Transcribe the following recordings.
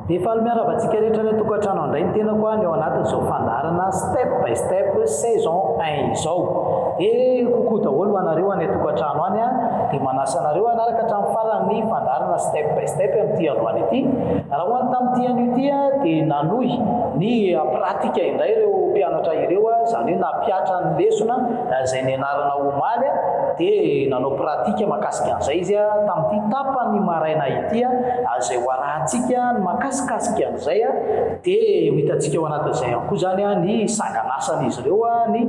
Dia efa miaravatsika rehetra ilay tokantrano indray ny tena koa ny ao anatin'izao fandarana step by step saison 1 izao. Dia kokoa daholo anareo any tokantrano any dia manasa anareo anaraka hatramin'ny farany fandarana step by step amin'ity androany ity. Raha hoany tamin'ity anio ity dia nanohy ny pratika indray ireo mpianatra ireo, izany hoe nampiatra ny lesona izay nianarana omaly dia nanao pratika mahakasika an'izay izy tamin'ity tapany maraina ity izay hoarahantsika ny makasikasika an'izay dia hitantsika ao anatin'izay ihany koa zany ny sangan'asan'izy ireo ny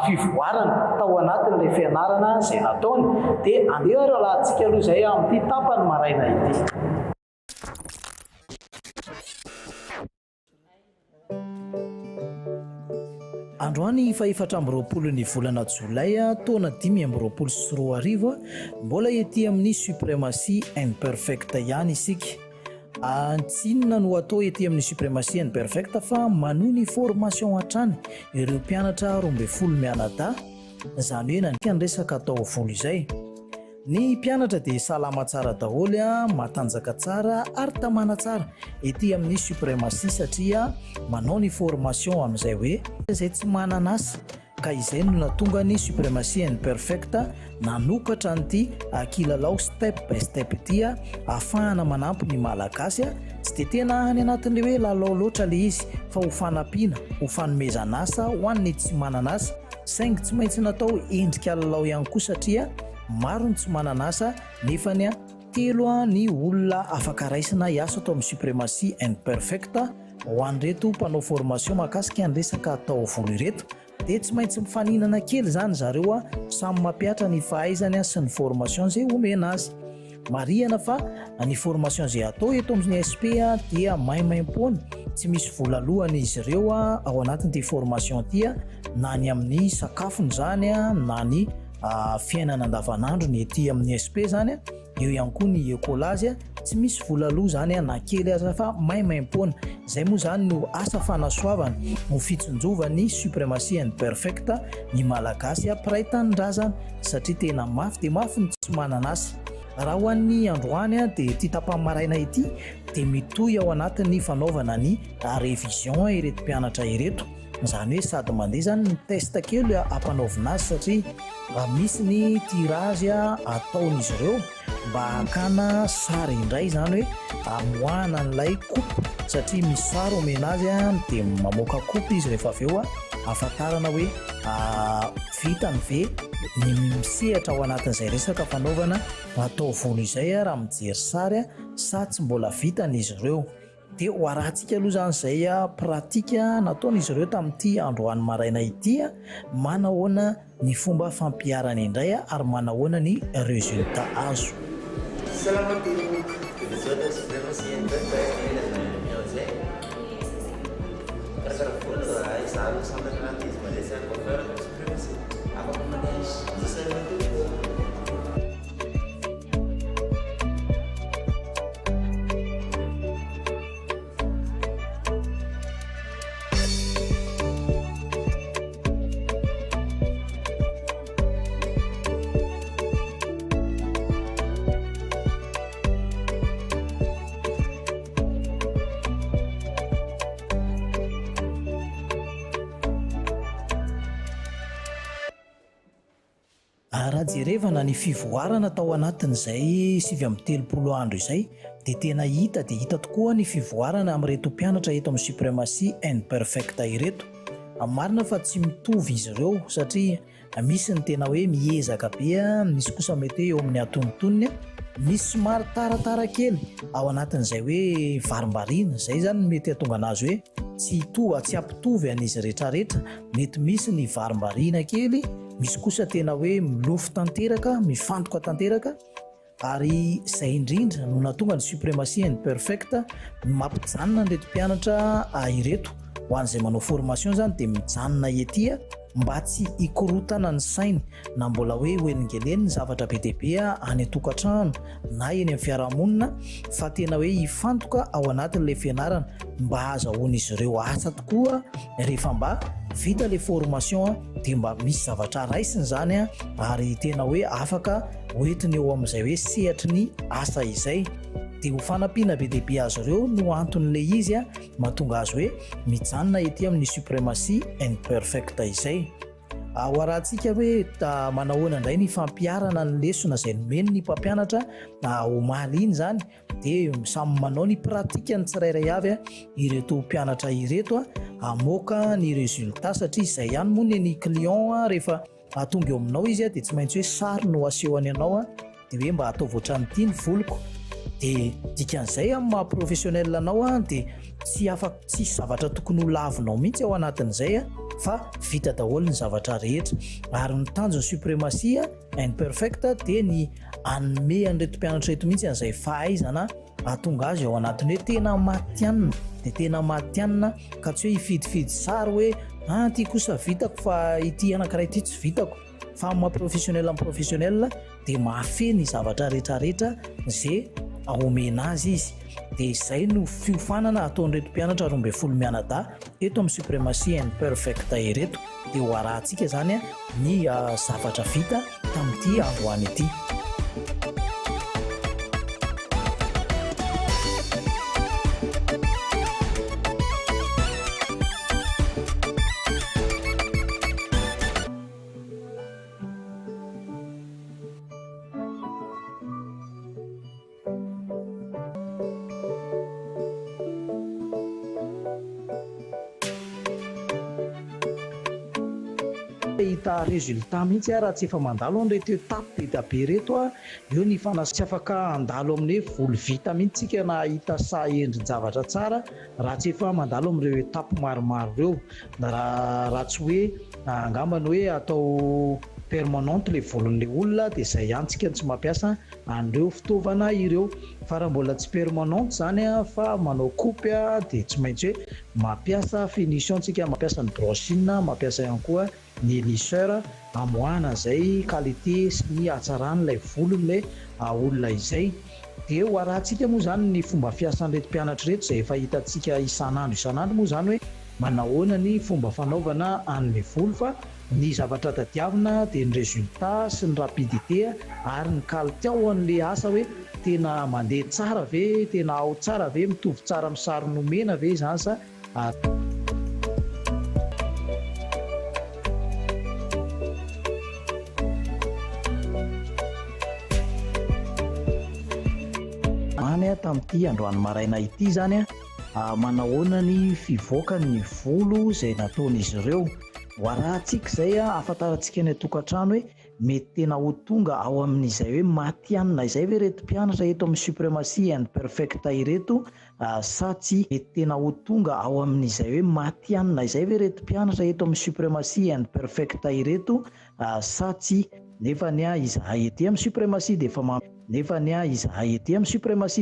fivoarana tao anatin'ilay fianarana izay nataony. Dia andeha rahalantsika aloha izay amin'ity tapany maraina ity. Androany fa 4 ny volana Jolay taona 2024 mbola ety amin'ny supremacy imperfect ihany isika. Antsinona no atao ety amin'ny supremacy imperfect fa manohy ny formation hatrany ireo mpianatra 12 mianadahy, izany hoe nankany resaka taovolo izay. Ny mpianatra dia salama tsara daholo, matanjaka tsara ary tamana tsara ety amin'ny supremacy satria manao ny formation amin'izay hoe izay tsy manana asa. Ka izay no natonga ny supremacy imperfect nanokatra an'ity kilalao step by step ity ahafahana manampy ny malagasy tsy dia tena any anatin'ilay hoe lalao loatra ilay izy fa ho fanampiana, ho fanomezana asa ho an'ny tsy manana asa, saingy tsy maintsy natao endrika lalao ihany koa satria maro ny tsy manana asa nefa ny telo ny olona afaka raisina hiasa atao amin'ny supremacy imperfect ho an'ireto mpanao formation mahakasika ny resaka taovolo ireto. Dia tsy maintsy mifaninana kely zany zareo samy mampiatra ny fahaizany sy ny formation izay omena azy. Marihana fa ny formation izay atao eto amin'ny SP dia maimaim-poana, tsy misy vola lohany izy ireo ao anatin'ity formation ity na ny amin'ny sakafony zany na ny fiainana andavanandro ny ety amin'ny SP zany eo ihany koa ny écolazy tsy misy vola loha zany na kely aza fa maimaim-poana. Izay moa zany no asa fanasoavana ho fitsonjovan'ny supremacy imperfect ny malagasy piray tanindrazana satria tena mafy dia mafy ny tsy manana asa. Raha ho an'ny androany dia ity tapamaraina ity dia mitohy ao anatin'ny fanaovana ny révision ireto mpianatra ireto, izany hoe sady mandeha zany ny test kely ampanaovina azy satria misy ny tirage ataon'izy ireo mba hakana sary indray, zany hoe amoahana n'ilay coupe satria misy sary omena azy dia mamoaka coupe izy rehefa avy eo ahafantarana hoe vita ny ve ny misehatra ao anatin'izay resaka fanaovana taovolo izay raha mijery sary sa tsy mbola vitan'izy ireo. Dia ho arahantsika aloha zany izay pratika nataon'izy ireo tamin'ity androany maraina ity manahoana ny fomba fampiarana indray ary manahoana ny résultat azo. Raha jerevana ny fivoarana tao anatin'izay 7 andro izay dia tena hita tokoa ny fivoarana amin'ireto mpianatra eto amin'ny supremacy imperfect ireto. Marina fa tsy mitovy izy ireo satria misy ny tena hoe miezaka be, misy kosa mety eo amin'ny atonontonony, misy somary taratara kely ao anatin'izay hoe varimbarina. Izay zany mety hatonga anazy hoe tsy ampitovy an'izy rehetrarehetra, mety misy ny varimbarina kely, misy kosa tena hoe milofo tanteraka, mifantoka tanteraka. Ary izay indrindra no natonga ny supremacy imperfect mampijanona an'ireto mpianatra ireto ho an'izay manao formation zany dia mijanona ety mba tsy hikorotana ny sainy na mbola hoe hoeningeleny ny zavatra be dia be any an-tokantrano na eny amin'ny fiarahamonina, fa tena hoe hifantoka ao anatin'ilay fianarana mba azahoan'izy ireo asa tokoa rehefa mba vita le formation dia mba misy zavatra raisiny zany ary tena hoe afaka hoentiny eo amin'izay hoe sehatry ny asa izay. dia ho fanampiana be dehibe azy ireo no anton'le izy a mahatonga azy hoe mijanona ety amin'ny supremacy and perfect izay. Ho arahantsika hoe manahoana indray ny fampiarana ny lesona izay nomeny ny mpampianatra omaly iny zany, dia samy manao ny pratika ny tsirairay avy ireto mpianatra ireto hamoaka ny résultat, satria izay ihany moa ny client rehefa tonga eo aminao izy dia tsy maintsy hoe sary no asehony ianao dia hoe mba ataovy ohatran'ity ny voliko. Dia dikan'izay amin'ny maha professionnel anao dia tsy zavatra tokony ho lavinao mihitsy ao anatin'izay fa vita daholo ny zavatra rehetra. Ary ny tanjon'ny supremacy and perfect dia ny anome an'ireto mpianatra reto mihitsy an'izay fahaizana ahatonga azy ao anatiny hoe tena matianina, dia tena matianina ka tsy hoe hifidifidy sary hoe ity kosa vitako fa ity anankiray ity tsy vitako, fa amin'ny professionnel amin'ny professionnel dia mahafeny zavatra rehetrarehetra izay omena azy izy. Dia izay no fiofanana ataon'ireto mpianatra 12 mianadahy eto amin'ny supremacy and perfect ireto. Dia ho arahantsika zany ny zavatra vita tamin'ity androany ity. Hita résultat mihitsy raha tsy efa mandalo an'ireto etape be reto eo ny tsy afaka andalo amin'ny voly vita mihitsy tsika na hita endrin-javatra tsara raha tsy efa mandalo amin'ireo etape maromaro ireo. Raha tsy hoe angambany hoe atao permanente le volon'le olona dia izay ihany tsika tsy mampiasa an'ireo fitaovana ireo, fa raha mbola tsy permanente zany fa manao coupe dia tsy maintsy hoe mampiasa finition tsika, mampiasa ny brushing, mampiasa ihany koa ny lisseur amoahana izay qualité sy ny hatsaran'ilay volon'ilay olona izay. Dia ho arahantsika moa zany ny fomba fiasan'ireto mpianatra reto izay efa hitantsika isan'andro moa zany hoe manahoana ny fomba fanaovana an'ilay volo, fa ny zavatra tadiavina dia ny résultat sy ny rapidité ary ny qualité ao an'ilay asa, hoe tena mandeha tsara ve, tena ao tsara ve, mitovy tsara amin'ny sary nomena ve zany sa tamin'ity androany maraina ity zany manahoana ny fivoaka ny volo izay nataon'izy ireo. Ho arahantsika izay ahafantarantsika ny tokantrano hoe mety tena ho tonga ao amin'izay hoe matianina izay ve reto mpianatra eto amin'ny supremacy and perfect ireto, sa tsy mety tena ho tonga ao amin'izay hoe matianina izay ve reto mpianatra eto amin'ny supremacy and perfect ireto, sa tsy. Nefa ny izahay ety amin'ny supremacy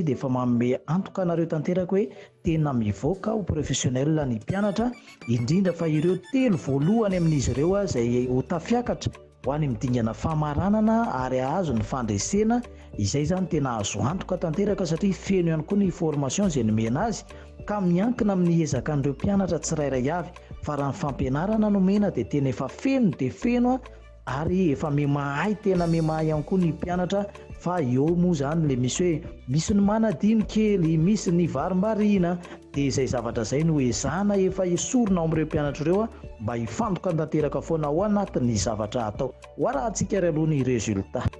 dia efa manome antoka anareo tanteraka hoe tena mivoaka ho professionnel ny mpianatra, indrindra fa ireo 3 voalohany amin'izy ireo izay ho tafiakatra ho any midingana famaranana ary azo ny fandresena. Izay zany tena azo antoka tanteraka satria feno ihany koa ny formation izay nomena azy, ka miankina amin'ny ezaka an'ireo mpianatra tsirairay avy, fa raha ny fampianarana nomena dia tena efa feno dia feno ary efa memahay, tena memahay ihany koa ny mpianatra. Fa eo moa zany le misy hoe misy ny manadiny kely, misy ny varimbarina, dia izay zavatra izay no ezahana efa esorina ao amin'ireo mpianatra ireo mba hifantoka tanteraka foana ao anatin'ny zavatra atao. Ho arahantsika ry aloha ny résultat.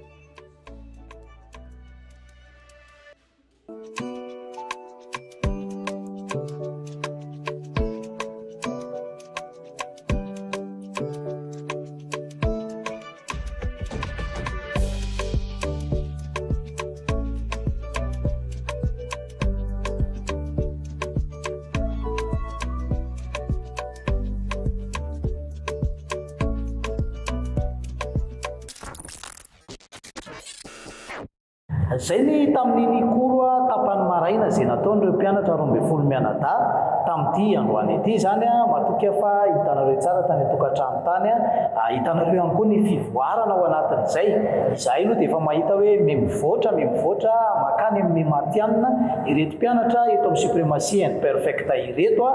Izay ny tamin'iny koro tapany maraina izay nataon'ireo mpianatra 12 mianadahy tamin'ity androany ity zany matoka fa hitanareo tsara tany tokantrano tany hitanareo ihany koa ny fivoarana ao anatin'izay. Izahay aloha dia efa mahita hoe mivoatra makany amin'ny matianina ireto mpianatra eto amin'ny suprématie and perfecta ireto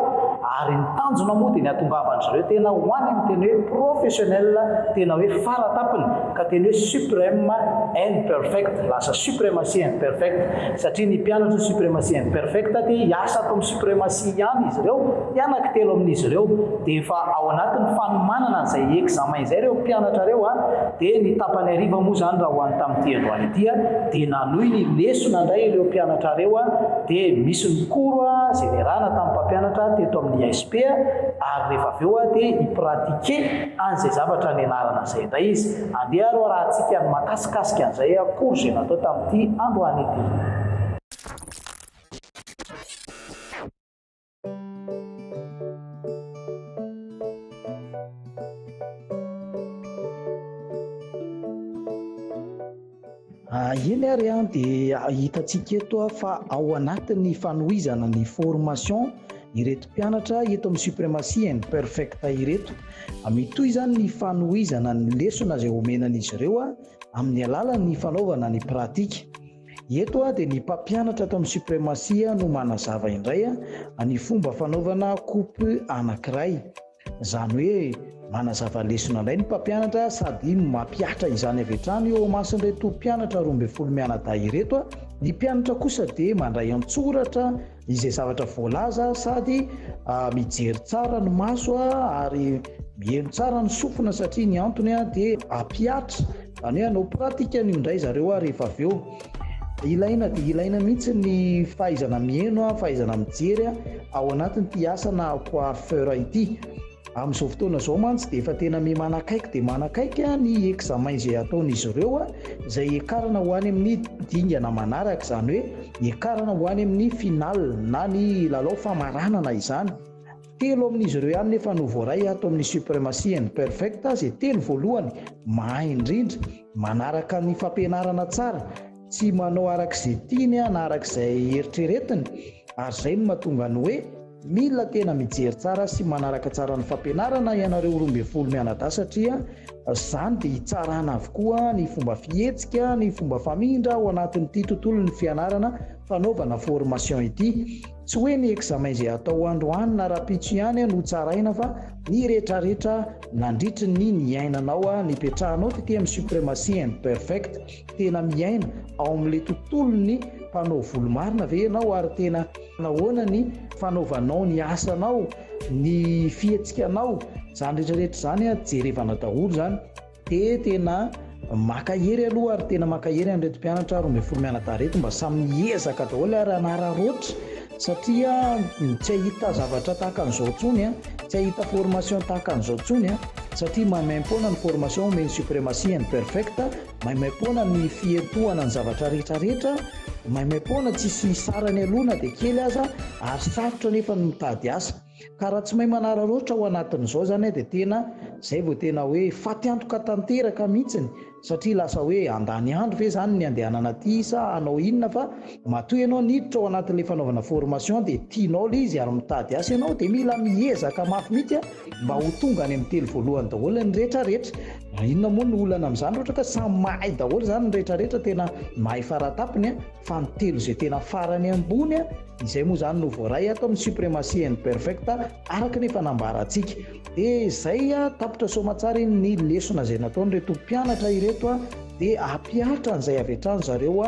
ary ny tanjona moa dia ny atongavan'izareo tena ho any amin'ny teny hoe professionnel, tena hoe faratapiny ka teny hoe suprême and perfect, lasa suprématie and perfect satria ny mpianatra suprématie and perfect dia hiasa ato amin'ny suprématie ihany izy ireo, anankitelo amin'izy ireo dia efa ao anatin'ny fanomanana an'izay examen izay ireo mpianatra ireo dia ny tapany hariva moa zany raha ho any tamin'ity androany ity dia nanohy ny lesona indray ireo mpianatra ireo dia misy ny koro izay niarahana tamin'ny mpampianatra teto amin'ny ISP ary rehefa avy eo dia hipratike an'izay zavatra nianarana izay indray izy. Andeha aloha raha antsika ny makasikasika an'izay koro izay natao tamin'ity androany ity. Eny ary dia hitantsika eto fa ao anatin'ny fanohizana ny formation ireto mpianatra eto amin'ny suprématie and perfecta ireto, mitohy zany ny fanohizana ny lesona izay omenan'izy ireo amin'ny alalan'ny fanaovana ny pratika. Eto dia ny mpampianatra ato amin'ny suprématie no manazava indray ny fomba fanaovana coupe anankiray, zany hoe manazava lesona indray ny mpampianatra sady mampiatra izany avy hatrany eo mason'ireto mpianatra 12 mianadahy ireto. Ny mpianatra kosa dia mandray an-tsoratra izay zavatra voalaza sady mijery tsara ny maso ary mihaino tsara ny sofina satria ny antony dia ampiatra, zany hoe hanao pratika ny indray zareo rehefa avy eo. Ilaina mihitsy ny fahaizana mihaino, fahaizana mijery ao anatin'ity asa na coiffeur ity. Amin'izao fotoana izao mantsy dia efa tena manakaiky ny examen izay ataon'izy ireo izay hiakarana ho any amin'ny dingana manaraka, izany hoe hiakarana ho any amin'ny final na ny lalao famaranana izany. 3 amin'izy ireo ihany nefa no voaray ato amin'ny suprématie and perfecta, izay teny voalohany mahay indrindra, manaraka ny fampianarana tsara, tsy manao arak'izay tiany na arak'izay eritreretiny, ary izay no mahatonga ny hoe mila tena mijery tsara sy manaraka tsara ny fampianarana ianareo 12 mianadahy satria izany dia hitsarana avokoa ny fomba fihetsika, ny fomba famindra ao anatin'ity tontolo ny fianarana fanaovana formation ity. Tsy hoe ny examen izay atao androany na rapitso ihany no tsaraina fa ny rehetrarehetra nandritry ny iainanao nipetrahanao tetỳ amin'ny suprématie and perfect, tena miaina ao amin'ilay tontolony mpanao volomarina ve ianao ary tena nahoana ny fanaovanao ny asanao, ny fihetsikanao, zany rehetrarehetra zany jerevana daholo zany dia tena makahery aloha ary tena makahery an'ireto mpianatra 12 mianadahy reto mba samy miezaka daholo ary hanararoatra satria tsy ahita zavatra tahaka an'izao ntsony tsy ahita formation tahaka an'izao ntsony satria mahaimaim-poana ny formation omeny suprématie and perfecta, mahaimaim-poana ny fietohana ny zavatra rehetrarehetra, mahaimaim-poana tsisy sarany alona dia kely aza ary sarotra nefa ny mitady asa. Ka raha tsy mahay manararoatra ao anatin'izao zany dia tena zay vao tena hoe faty antoka tanteraka mihitsiny satria lasa hoe andany andro ve zany ny andehanana aty sa hanao inona, fa matoa ianao niditra ao anatin'ilay fanaovana formation dia tianao ilay izy ary mitady asa ianao dia mila miezaka mafy mihitsy mba ho tonga any amin'ny telo voalohany daholo ny rehetrarehetra. Inona moa ny olana amin'izany ohatra ka samy mahay daholo zany ny rehetrarehetra, tena mahay faratapiny fa ny telo izay tena farany ambony izay moa zany no voaray ato amin'ny suprématie and perfecta araka ny fanambarantsika. Dia izay tapitra soamantsara ny lesona izay nataon'ireto mpianatra ireto dia ampiatra an'izay avy hatrany zareo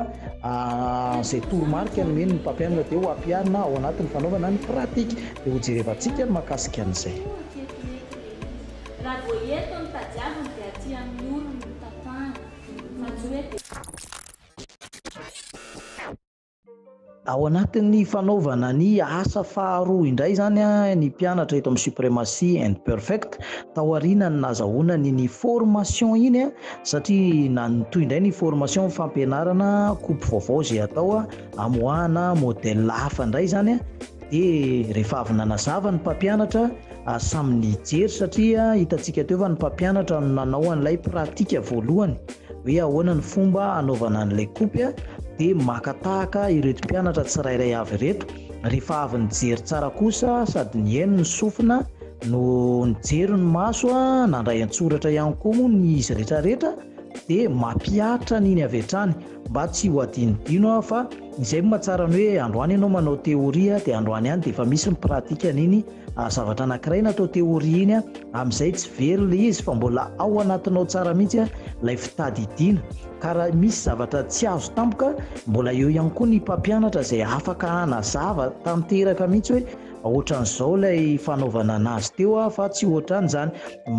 izay toromarika nomeny ny mpampianatra dia ho ampiarina ao anatin'ny fanaovana ny pratika. Dia ho jerevantsika ny mahakasika an'izay. Raha vao eto ny tadiaviny dia aty amin'ny olona ny tantara fa tsy hoe ao anatin'ny fanaovana ny asa faharoa indray zany ny mpianatra eto amin'ny suprématie and perfect tao aorianany nazahoana ny formation iny satria nanotoy indray ny formation fampianarana coupe vaovao izay atao amoahana modèle hafa indray zany dia rehefa avy nanazava ny mpampianatra samy nijery satria hitantsika teo fa ny mpampianatra no nanao an'ilay pratika voalohany hoe ahoana ny fomba anaovana an'ilay coupe dia makatahaka ireto mpianatra tsirairay avy ireto rehefa avy nijery tsara kosa sady ny eno ny sofina no nijery ny maso nandray an-tsoratra ihany koa moa ny izy rehetrarehetra dia mampiatra n'iny avy hatrany mba tsy ho adinodino fa izay mahatsara ny hoe androany ianao manao teoria dia androany ihany dia efa misy ny pratika n'iny zavatra anankiray natao teoria iny amin'izay tsy very le izy fa mbola ao anatinao tsara mihitsy ilay fitadidiana ka raha misy zavatra tsy azo tampoka mbola eo ihany koa ny mpampianatra izay afaka hanazava tanteraka mihitsy hoe ohatran'izao ilay fanaovana anazy teo fa tsy ohatran' izany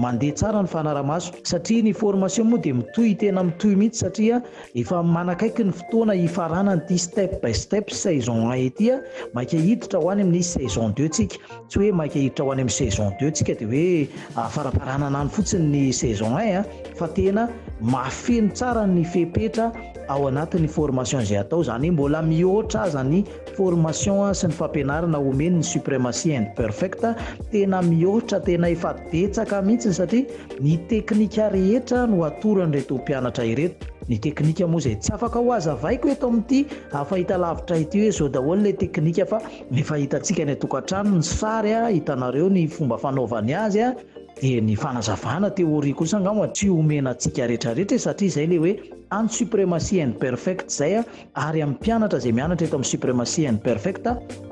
mandeha tsara ny fanaramaso satria ny formation moa dia mitohy tena mitohy mihitsy satria efa manakaiky ny fotoana hifarana ny step by step saison 1 ety maika hiditra ho any amin'ny saison 2 tsika tsy hoe maika hiditra ho any amin'ny saison 2 tsika dia hoe faraparanana any fotsiny ny saison 1 fa tena mafeny tsara ny fepetra ao anatin'ny formation izay atao zany mbola mihoatra aza ny formation sy ny fampianarana omeny ny supremacy and perfect tena mihoatra tena efa betsaka mihitsy satria ny teknika rehetra no atoran'ireto mpianatra ireto ny teknika moa izay tsy afaka ho azavaiko eto amin'ity fahita lavitra ity hoe zao daholo ilay teknika fa efa hitantsika ny atokantrano ny sary hitanareo ny fomba fanaovany azy dia ny fanazavana teoria kosa angamba tsy omena antsika rehetrarehetra satria izay le hoe any supremacy and perfect zay ary amin'ny mpianatra izay mianatra eto amin'ny supremacy and perfect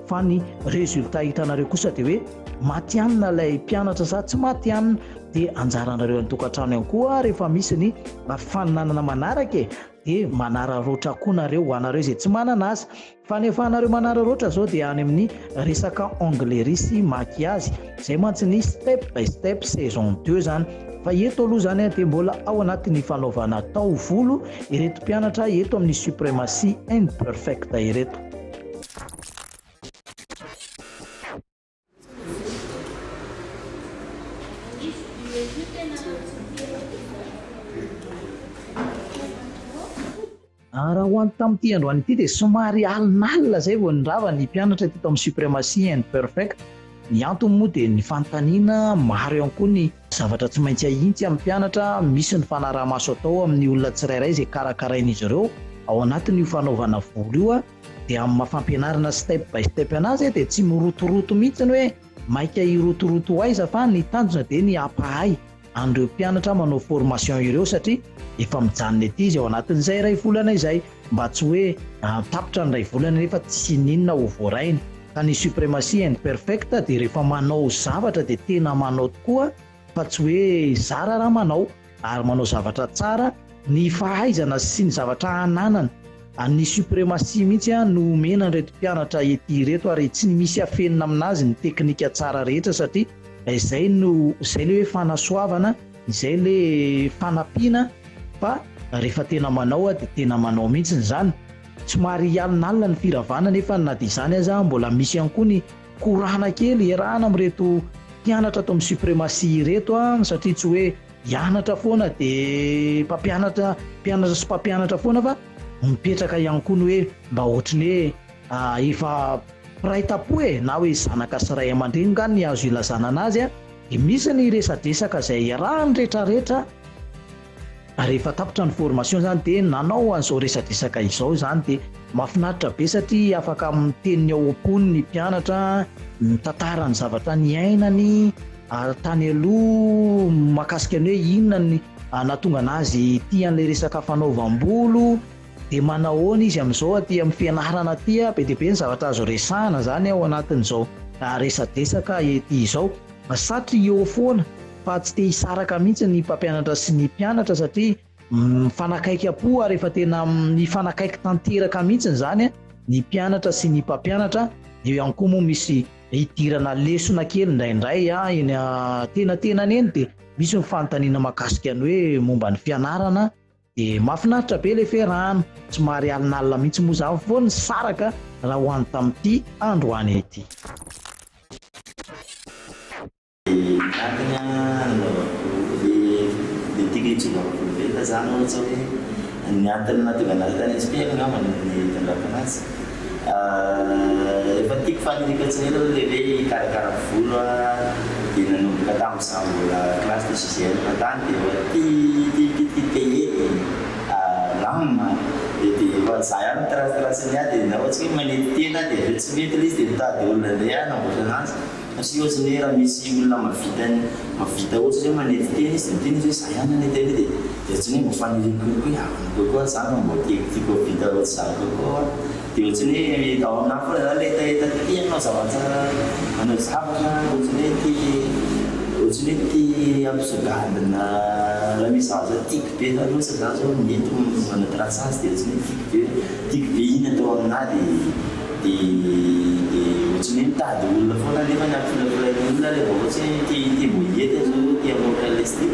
fa ny résultat hitanareo kosa dia hoe matianina ilay mpianatra sa tsy matianina dia anjaranareo ny tokantrano ihany koa rehefa misy ny faninanana manaraka dia manararoatra koa nareo ho anareo izay tsy manana azy fa nefa anareo manararoatra zao dia any amin'ny resaka anglais sy maquillage izay mantsy ny step by step saison 2 zany fa eto aloha zany dia mbola ao anatin'ny fanaovana taovolo ireto mpianatra eto amin'ny supremacy and perfect ireto. Raha ho any tamin'ity androany ity dia somary alinalina zay vao nirava ny mpianatra teto amin'ny supremacy and perfect. Ny antony moa dia ny fanontaniana maro ihany koa ny zavatra tsy maintsy ahitsy amin'ny mpianatra misy ny fanaraha-maso atao amin'ny olona tsirairay izay karakarain'izy ireo ao anatin'io fanaovana volo io dia amin'ny mafampianarana step by step anazy dia tsy mirotoroto mihitsy ny hoe maika hirotoroto aiza fa ny tanjona dia ny ampahay an'ireo mpianatra manao formation ireo satria efa mijanona ety izy ao anatin'izay iray volana izay mba tsy hoe tapitra ny iray volana nefa tsy ninona ho voarainy ka ny supremacy and perfect dia rehefa manao zavatra dia tena manao tokoa fa tsy hoe zara raha manao ary manao zavatra tsara ny fahaizana sy ny zavatra ananana ny supremacy mihitsy no omena reto mpianatra ety reto ary tsy misy afenina aminazy ny teknika tsara rehetra satria izay le hoe fanasoavana izay le fanampiana fa rehefa tena manao dia tena manao mihitsy zany somary alinalina ny firavana nefa na dia izany aza mbola misy ihany koa ny korana kely iarahana amin'ireto mpianatra atao amin'ny supremacy reto satria tsy hoe hianatra foana dia mpianatra sy mpampianatra foana fa mipetraka ihany koa ny hoe mba ohatrany hoe efa ray tapo na hoe zanaka sy ray aman-dreny nga ny azo ilazana anazy dia misy ny resadresaka izay iarahany rehetrarehetra rehefa tapitra ny formation zany dia nanao an'izao resadresaka izao zany dia mahafinaritra be satria afaka miteniny ao am-pony ny mpianatra mitantara ny zavatra ny ainany tany aloha mahakasika ny hoe inona ny nahatonga anazy ity an'ilay resaka fanaovam-bolo dia manao izy amin'izao aty amin'ny fianarana aty be dia be ny zavatra azo resahana zany ao anatin'izao resadresaka ety izao satria eo foana fa tsy te hisaraka mihitsy ny mpampianatra sy ny mpianatra satria mifanakaiky apo rehefa tena mifanakaiky tanteraka mihitsy zany ny mpianatra sy ny mpampianatra eo ihany koa moa misy hidirana lesona kely indraindray eny tenatena eny dia misy mifanontaniana mahakasika ny hoe momba ny fianarana dia mahafinaritra be ilay fiarahana somary alinalina mihitsy moa zany foa ny saraka raha ho any tamin'ity androany ety. le tikitsovavolobe zany ohatra hoe ny antony nahatonga anazy tany SP angambany ny tandraka anazy efa tiako fanirikatsiny elo le hoe karakara volo dia nanomboka tamin'izaho mbola classe de sixième tany dia ti paye lama dia saya terasa niat na ohatsy hoe manety tena dia tsy mety ilay izy dia mitady olona andeha namboatra anazy kasi ohatsy ny raha misy olona mavita ohatsy hoe manety tena izy dia miteny izy hoe za ihany nanety an'io dia tsy hoe mifaniriako hoe avana kokoa zany mbo tiako vita ohatsy za kokoa dia ohatsy hoe ao aminahy foana zany etaeta ty anao zavatsara manao zavatra ohatsy hoe ty ampisogadina raha misy zavatra tiako be zany ohatsy za zao mety manao trasy azy dia ohatsy hoe tiako be iny atao aminahy dia ohatsy hoe mitady olona foana nefa ny ampifilafilany olona rehefa ohatsy hoe ty moyety zao ty amoaka lesty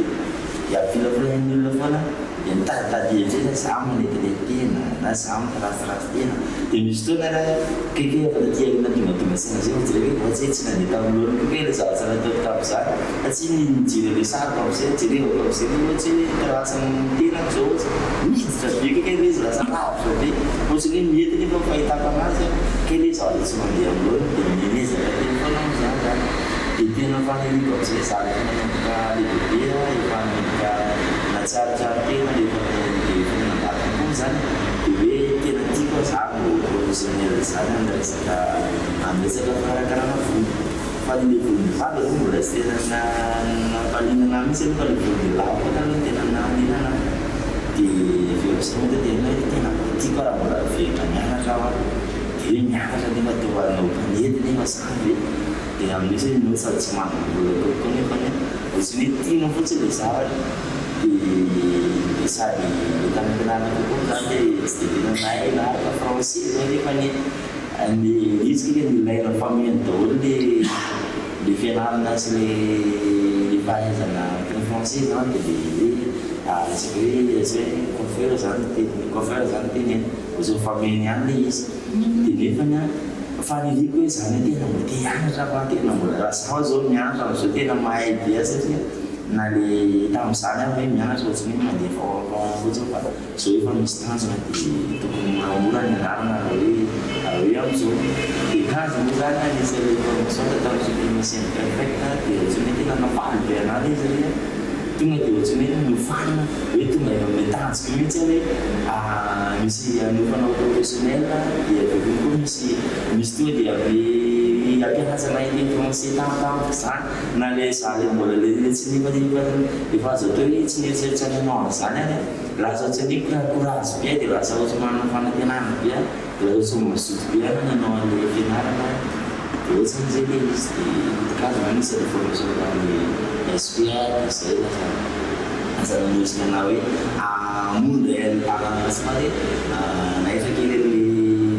dia ampifilafilany olona foana dia mitaditady hevitra za manety le tena na za mitrasirasy tena dia misy fotoana raha keke efa taty alina tonga saina zay ohatsy hoe ohatsy hoe tsy nandeha tamin'olona keke le zavatra nataoko tamin'izany satria nijery le sary tamin'izay jerevako amin'izay ohatsy hoe trasany tenako zao ohatsy miditra be keke le izy lasa lavitra be ohatsy hoe mety nefa fahitako anazy ke le zavatra tsy mandeha amin'olona dia minezaka teny foana amin'izany zany dia tena faniriko amin'izay za rehefa nanomboka lehibe efa nanomboka natsaritsary tena rehefa nandalo kokoa zany dia hoe tena tiako za no professionnel zany amresaka fikarakarana volo fa le volony vava zany mbola tsy tena nampalinana mihitsy aloha fa le volony lava aloha tena nahalinana dia fiavisy tena tiako raha mbola verina mianatra aho dia hoe mianatra nefa atao anao mpanety nefa zany hoe dia amin'io zay no sady tsy manam-bola kokoa nefa ohatsy hoe tiana fotsiny le zavatra dia sady tampianarana kokoa zany hoe tsy dia tena nahay naharaka français zao nefa ny izy keke nilaina famille daholo le fianarana sy le fahaizana teny français zany dia resaka hoe coiffeur zany teny ohatsy famille ihany le izy dia nefany faniriko hoe zany hoe tena mbo te hianatra fa tena mbola raha zaho zao mianatra amin'izao tena mahay be satria na le tamin'izany aho hoe mianatra ohatsy hoe mandefa ohatsy fa zao efa misy tanjona dia tokony mahamora ny anarana raha hoe amin'izao dia kazy moa zany anisy formation tamin'ny suprimation perfect dia ohatsy hoe tena nafaly be anazy izy hoe tonga dia ohatsy hoe nofanina hoe tonga ame tanjoko mihitsy hoe misy anofanao professionnel dia aveo koa misy tonga dia ampianasana iteny français tampotampoka zany na le za le mbola le tsy nefa efa azo atao hoe tsy nieritseritsany anao amin'izany any lasa ohatsy hoe courage be dia lasa ohatsy manana fanantenana be dia lasa ohatsy mazoto be any nanao an'le fianarana dia ohatsy amin'izay le izy dia kazo manisy le formation tamin'ny SPA izay lasa nanosika ana hoe amonda somary naefa kely le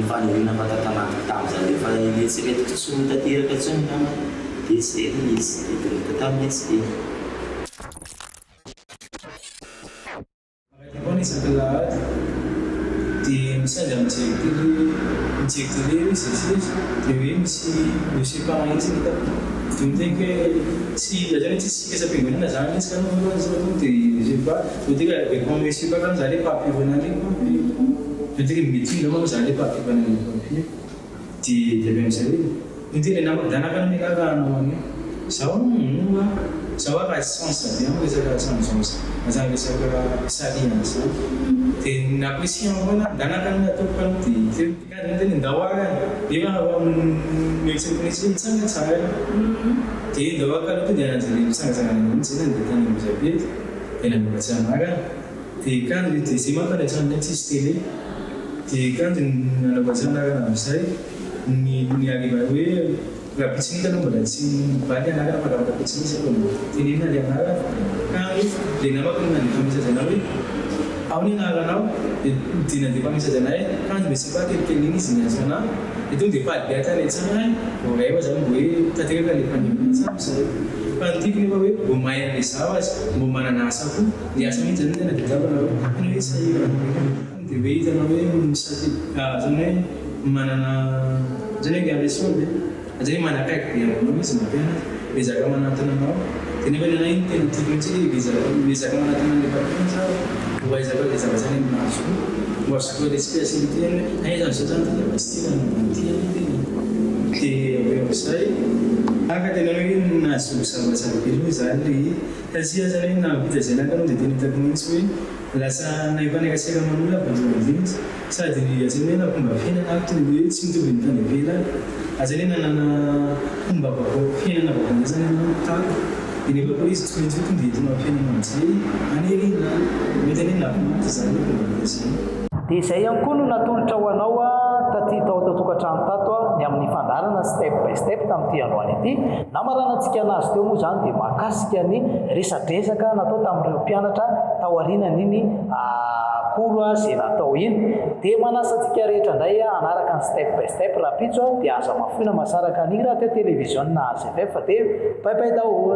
fanirina fatatanaty tamin'izany rehefa le tsy retiko tsony tanteraka tsony dia zay le izy dia tonga tamin'ny SPA. Isaka lahady dia misaly mijery télé hoe zezizy dia hoe misy dossier parent izy hitako dia miteny hoe tsy lazany tsy sika sampiangonana zany izy ka nao zao dia je pas miteny hoe avec mon monsieur pas za le papier vonany miteny meeting moa za le papier vonany papier dia avy amin'izay hoe miteny danaka na mikarahana any zaho zaho raha essence be amin'ny resaka changeance mazany resaka saliana zany dia napprécie foana danaka ny ataoko kano dia teny ndahoaka efa miexeponetsy mitsanga tsara dia ndahoaka aloha to dia ananjy mitsangatsangana mihitsy zany dia tany Elizabeth dia namelatsy anaka dia kanjo dia zay mampanatranina tsisy télé dia kanjo nanakoazanaka amin'izay ny arriva hoe raha pitsinita aloha mbola tsy valy anarana fa raha pitsinisa aloha tenenina le anarana kanjo dia namako nandefa misazana hoe ao ny anaranao dia nandefa misazana hoe kanjo be sipa kelikely iny izy niazaka anahy dia tonga dia valy be ataretsana vao ray fa zany mbo hoe tanteraka le fanimisa amin'izay fa nytiako nefa hoe mbo mahay an'le zaho azy mbo manana asa koa dia asa mihitsy zany tena tadiavana hoe ino hoe sahira dia hoe hitanao hoe misady zany hoe manana zany hoe amleson dia zany hoe manakaiky be aminao izy mampianatra bezaka manatona anao dia nefa ny anahy iny tena tiako mihitsy bezaka manatona an'le papina zaho mbo aizako le zavazany mahazo mbo azoko le spécialité hoe aizany zao zany dia tsy tia nantiany dia aveo amin'izay Aka tena hoe nahazoa zavazavabe hoe zany le tasia zany hoe nampitazanaka anao dia tena hitako mihitsy hoe lasa nahipanakaseka man'olona abandroandinizy sady azany hoe napomba fiainana ako tony hoe tsy mitovy ny tany avela azany hoe nanana fomba vaovao fiainana vaovana zany anao tako dia nefa koa izy tsy maintsy hoe tonga entina fiainana amin'izay anelina mety any nafimaty zany hoe fomba vakasiny. Dia izay ihany koa no natolotra ho anao taty tao tokantrano tato ny amin'ny fandarana step by step tamin'ity androany ity. Namaranantsika anazy teo moa zany dia mahakasika ny resadresaka natao tamin'ireo mpianatra tao aorianan'iny koro izay natao iny. Dia manasantsika rehetra indray anaraka ny step by step raha pitso dia aza mafoina masaraka ny raha teo televizionna AZF dia baibay daholo.